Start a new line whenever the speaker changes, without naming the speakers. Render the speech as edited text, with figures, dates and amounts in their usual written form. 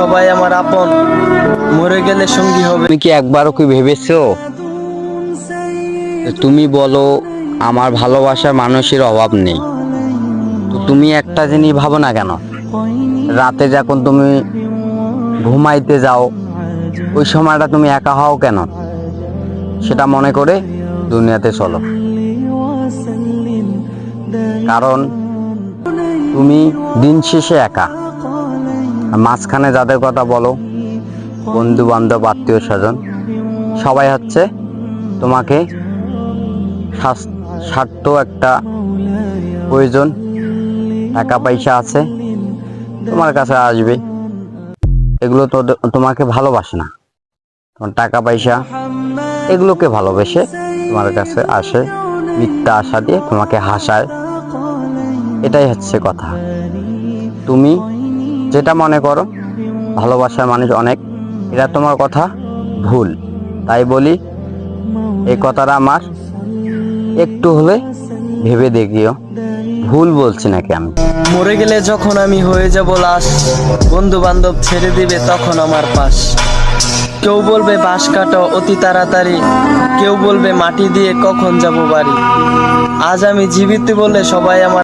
সবাই আমার আপন, মরে গেলে সঙ্গী হবে।
তুমি কি একবারও কি ভেবেছো? তুমি বলো আমার ভালোবাসার মানুষের অভাব নেই, তো তুমি একটা জিনিস ভাবো না কেন? রাতে যখন তুমি ঘুমাইতে যাও ওই সময়টা তুমি একা হও কেন? সেটা মনে করে দুনিয়াতে চলো। কারণ তুমি দিন শেষে একা। আর মাঝখানে যাদের কথা বলো, বন্ধু বান্ধব আত্মীয় স্বজন, সবাই হচ্ছে তোমাকে স্বার্থ একটা প্রয়োজন, টাকা পয়সা আছে তোমার কাছে আসবে, এগুলো তো তোমাকে ভালোবাসে না। তোমার টাকা পয়সা এগুলোকে ভালোবেসে তোমার কাছে আসে, মিথ্যা আশা দিয়ে তোমাকে হাসায়। এটাই হচ্ছে কথা। তুমি যেটা মনে করো ভালোবাসার মানুষ অনেক, এটা তোমার কথা ভুল। তাই বলি এই কথাটা আমার একটু হলে ভেবে দেখিও, ভুল বলছি নাকি আমি?
মরে গেলে যখন আমি হয়ে যাব লাশ, বন্ধু বান্ধব ছেড়ে দিবে তখন আমার পাশ। কেউ বলবে বাঁশ কাটো অতি তাড়াতাড়ি, কেউ বলবে মাটি দিয়ে কখন যাব বাড়ি। আজ আমি জীবিত বলে সবাই আমার